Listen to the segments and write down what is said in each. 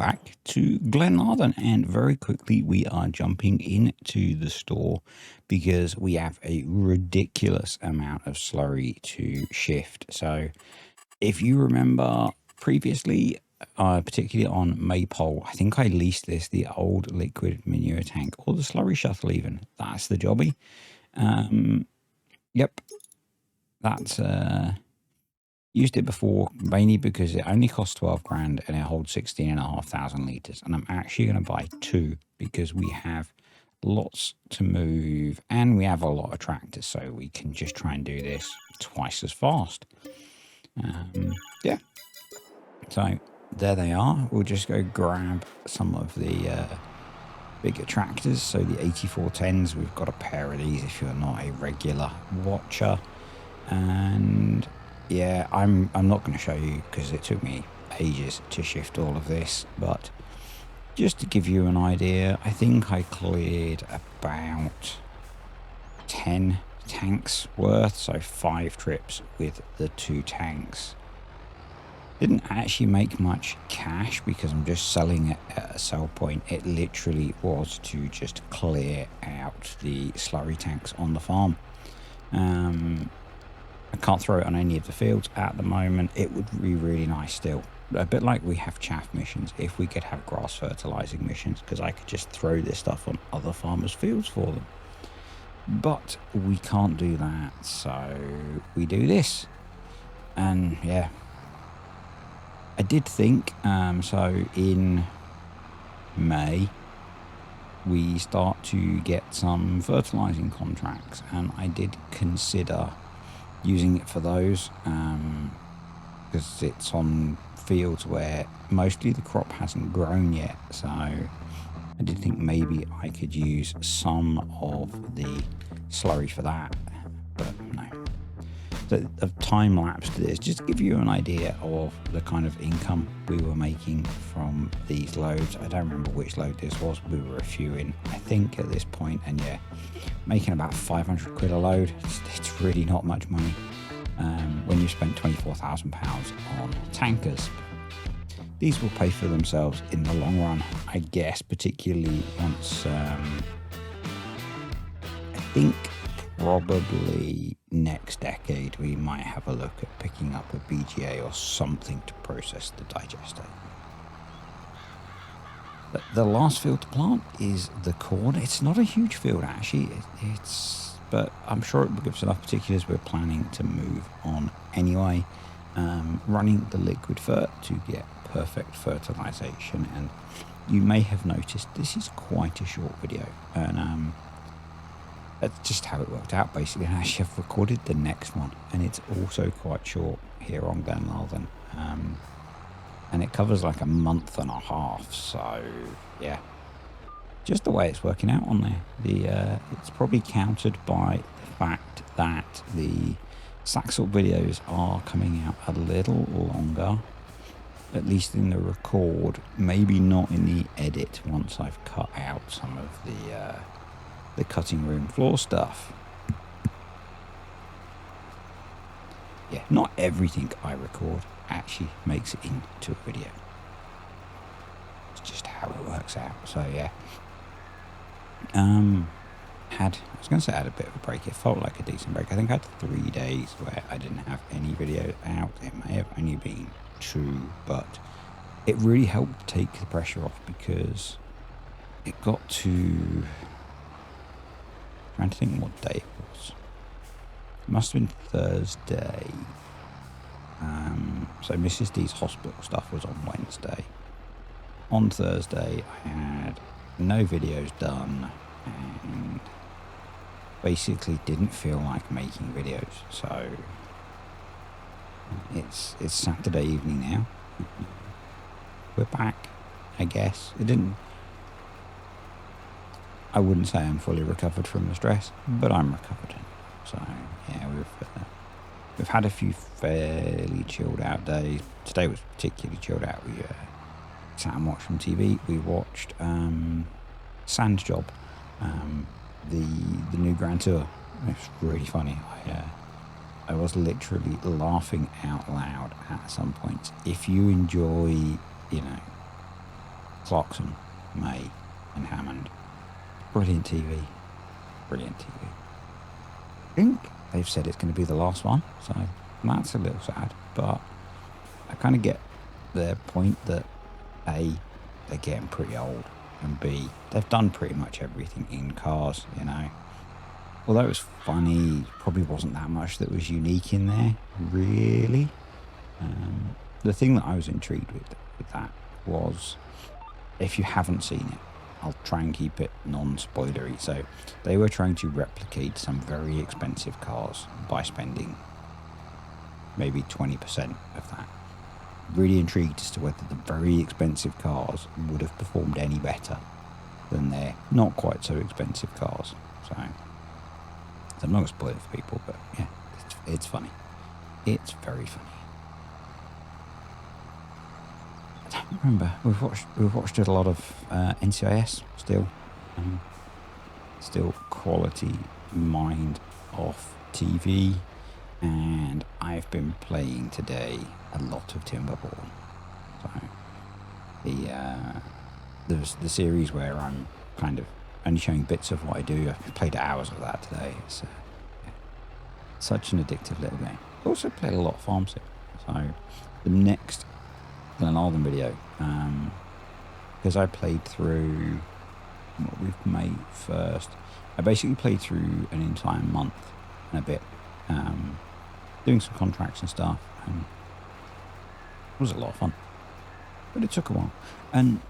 back to Glenarden, and very quickly we are jumping into the store because we have a ridiculous amount of slurry to shift. So if you remember previously, particularly on Maypole, I think I leased the old liquid manure tank, or the slurry shuttle even. That's the jobby. Yep, that's used it before, mainly because it only costs 12 grand and it holds 16,500 litres. And I'm actually going to buy two because we have lots to move and we have a lot of tractors, so we can just try and do this twice as fast. Yeah. So there they are. We'll just go grab some of the bigger tractors. So the 8410s, we've got a pair of these if you're not a regular watcher. And yeah, I'm not going to show you because it took me ages to shift all of this, but just to give you an idea, I think I cleared about 10 tanks worth, so 5 trips with the 2 tanks. Didn't actually make much cash because I'm just selling it at a sell point. It literally was to just clear out the slurry tanks on the farm. I can't throw it on any of the fields at the moment. It would be really nice still. A bit like we have chaff missions, if we could have grass fertilizing missions, because I could just throw this stuff on other farmers' fields for them. But we can't do that, so we do this. And yeah, I did think, so in May, we start to get some fertilizing contracts, and I did consider using it for those because it's on fields where mostly the crop hasn't grown yet, so I did think maybe I could use some of the slurry for that, but no. The time lapse to this, just to give you an idea of the kind of income we were making from these loads. I don't remember which load this was. We were a few in, I think, at this point, and yeah, making about 500 quid a load. It's really not much money when you spent £24,000 on tankers. These will pay for themselves in the long run, I guess, particularly once I think probably next decade we might have a look at picking up a BGA or something to process the digester. But the last field to plant is the corn. It's not a huge field actually, but I'm sure it will give us enough, particularly as we're planning to move on anyway. Running the liquid fert to get perfect fertilization, and you may have noticed this is quite a short video, and that's just how it worked out basically. And actually I've recorded the next one and it's also quite short here on Glenarden, and it covers like a month and a half, so yeah, just the way it's working out on there. It's probably countered by the fact that the Saxel videos are coming out a little longer, at least in the record, maybe not in the edit once I've cut out some of the cutting room floor stuff. Yeah, not everything I record actually makes it into a video. It's just how it works out. So yeah, I was going to say I had a bit of a break. It felt like a decent break. I think I had 3 days where I didn't have any videos out. It may have only been 2, but it really helped take the pressure off because it got to, trying to think what day it was. It must have been Thursday. So Mrs. D's hospital stuff was on Wednesday. On Thursday, I had no videos done and basically didn't feel like making videos. So it's Saturday evening now. We're back, I guess. I wouldn't say I'm fully recovered from the stress, but I'm recovered. So yeah, we've had a few fairly chilled out days. Today was particularly chilled out. We sat and watched some TV. We watched Sand Job, the new Grand Tour. It's really funny. I was literally laughing out loud at some points. If you enjoy, Clarkson, May, and Hammond. Brilliant TV. Brilliant TV. I think they've said it's going to be the last one, so that's a little sad. But I kind of get their point that A, they're getting pretty old, and B, they've done pretty much everything in cars, you know. Although it was funny, probably wasn't that much that was unique in there, really. The thing that I was intrigued with that was, if you haven't seen it, I'll try and keep it non-spoilery. So they were trying to replicate some very expensive cars by spending maybe 20% of that. Really intrigued as to whether the very expensive cars would have performed any better than their not quite so expensive cars. So I'm not going to spoil it for people, but yeah, it's funny. It's very funny. I don't remember. We've watched a lot of NCIS still. Still quality mind off TV, and I've been playing today a lot of Timberborn. So the series where I'm kind of only showing bits of what I do. I've played hours of that today. It's such an addictive little game. I also played a lot of Farm Sim. So the next Glenarvan video, because I played through what we've made first. I basically played through an entire month and a bit, doing some contracts and stuff, and it was a lot of fun, but it took a while. And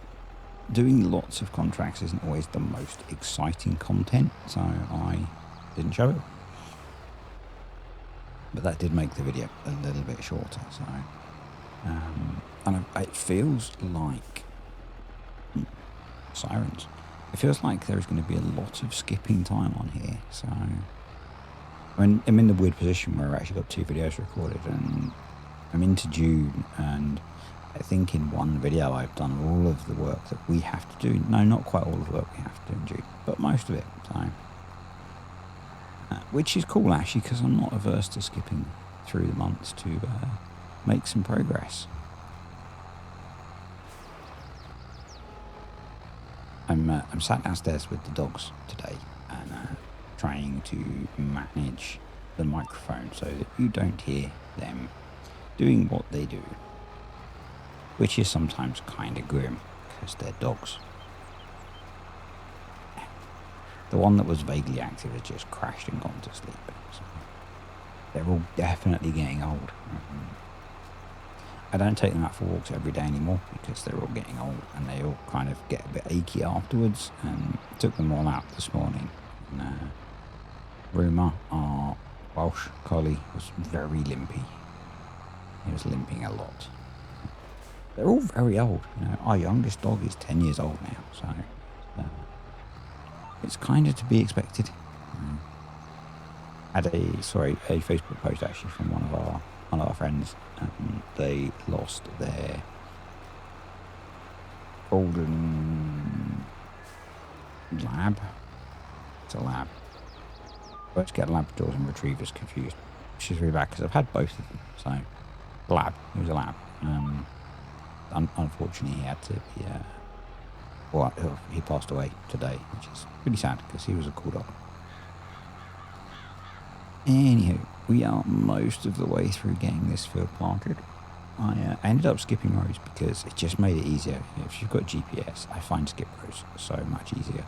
doing lots of contracts isn't always the most exciting content, so I didn't show it. But that did make the video a little bit shorter, so and it feels like sirens. It feels like there's going to be a lot of skipping time on here, so I'm in the weird position where I've actually got 2 videos recorded, and I'm into June, and I think in one video I've done all of the work that we have to do. No, not quite all of the work we have to do in June, but most of it. So, which is cool actually, because I'm not averse to skipping through the months to make some progress. I'm sat downstairs with the dogs today and trying to manage the microphone so that you don't hear them doing what they do, which is sometimes kind of grim because they're dogs. The one that was vaguely active has just crashed and gone to sleep. So they're all definitely getting old. I don't take them out for walks every day anymore because they're all getting old and they all kind of get a bit achy afterwards. And took them all out this morning. And Ruma, our Welsh collie, was very limpy. He was limping a lot. They're all very old. You know, our youngest dog is 10 years old now, so it's kind of to be expected. Had a Facebook post actually from one of our friends. They lost their golden lab. It's a lab. I always get Labradors and Retrievers confused, which is really bad because I've had both of them. So, lab. He was a lab. Unfortunately, he had to be. He passed away today, which is really sad because he was a cool dog. Anywho, we are most of the way through getting this field planted. I ended up skipping rows because it just made it easier. If you've got GPS, I find skip rows so much easier.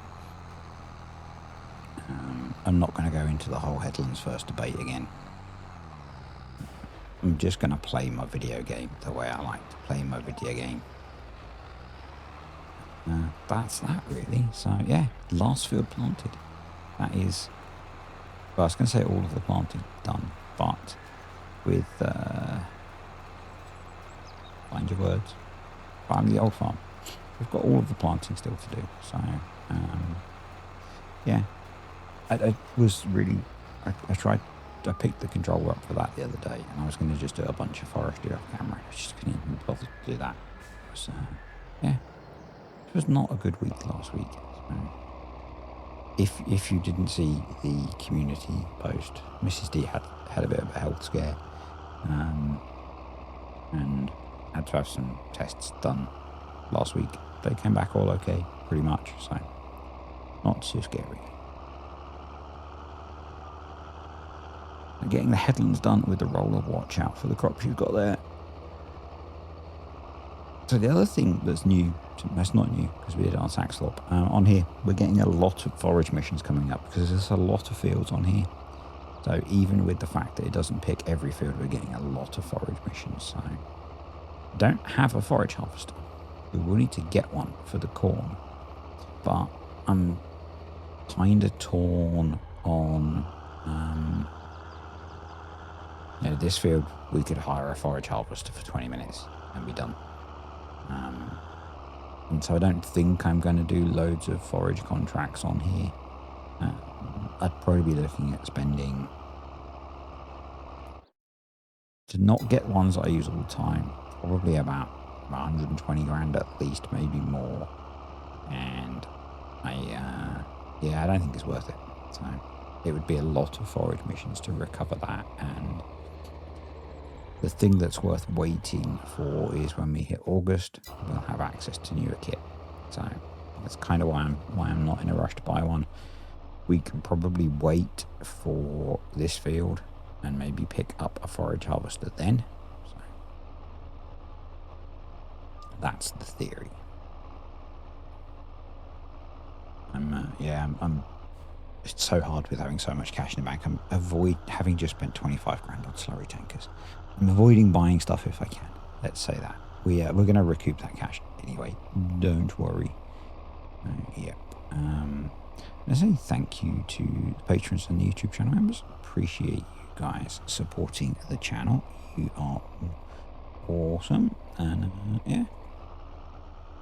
I'm not going to go into the whole Headlands First debate again. I'm just going to play my video game the way I like to play my video game. That's that really. So yeah, last field planted. That is, well, I was going to say all of the planting done, but with find your words, find the old farm, we've got all of the planting still to do. So yeah, I was really, I picked the controller up for that the other day, and I was going to just do a bunch of forestry off camera. I just couldn't even bother to do that. So yeah, it was not a good week last week. So, if you didn't see the community post, Mrs. D had a bit of a health scare, and had to have some tests done last week, they came back all okay, pretty much. So not too scary. And getting the headlands done with the roller, watch out for the crops you've got there. So the other thing that's new, that's not new because we did it on Saxthorpe, on here, we're getting a lot of forage missions coming up because there's a lot of fields on here. So even with the fact that it doesn't pick every field, we're getting a lot of forage missions. So I don't have a forage harvester. We will need to get one for the corn. But I'm kind of torn on, you know, this field, we could hire a forage harvester for 20 minutes and be done. And so I don't think I'm going to do loads of forage contracts on here. I'd probably be looking at spending, to not get ones that I use all the time, probably about 120 grand at least, maybe more. And I don't think it's worth it. So it would be a lot of forage missions to recover that. And the thing that's worth waiting for is when we hit August, we'll have access to newer kit. So that's kind of why I'm not in a rush to buy one. We can probably wait for this field and maybe pick up a forage harvester then. So that's the theory. It's so hard with having so much cash in the bank. Having just spent 25 grand on slurry tankers. I'm avoiding buying stuff if I can. Let's say that. We're going to recoup that cash anyway. Don't worry. Yep. I say thank you to the patrons and the YouTube channel members. Appreciate you guys supporting the channel. You are awesome. And yeah,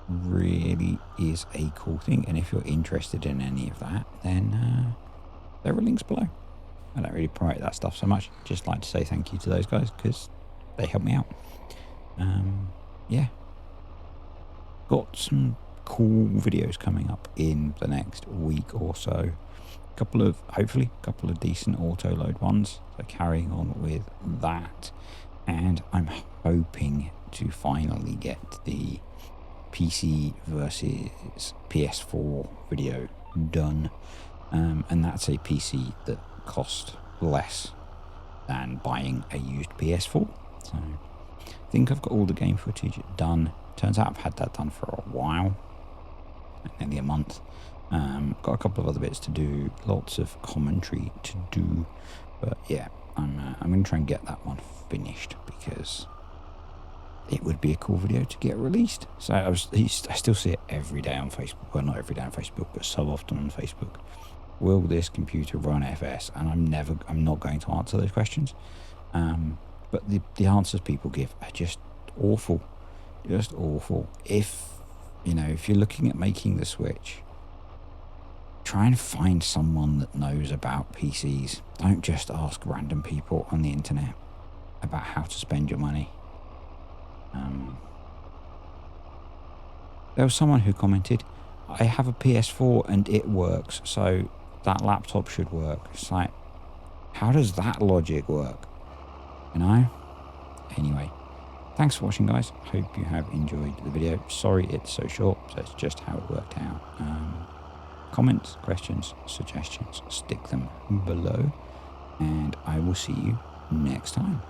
really is a cool thing. And if you're interested in any of that, then there are links below. I don't really promote that stuff so much. Just like to say thank you to those guys because they help me out. Yeah. Got some cool videos coming up in the next week or so. Hopefully a couple of decent auto load ones. So carrying on with that. And I'm hoping to finally get the PC versus PS4 video done. And that's a PC that cost less than buying a used PS4. So I think I've got all the game footage done. Turns out I've had that done for a while, nearly a month. Got a couple of other bits to do, lots of commentary to do, but yeah, I'm going to try and get that one finished because it would be a cool video to get released. So I still see it every day on Facebook. Well, not every day on Facebook, but so often on Facebook. Will this computer run FS? And I'm not going to answer those questions. But the answers people give are just awful. Just awful. If you're looking at making the switch, try and find someone that knows about PCs. Don't just ask random people on the internet about how to spend your money. There was someone who commented, I have a PS4 and it works, so that laptop should work. It's like, how does that logic work? Anyway, thanks for watching, guys. Hope you have enjoyed the video. Sorry it's so short, so it's just how it worked out. Comments, questions, suggestions, stick them below, and I will see you next time.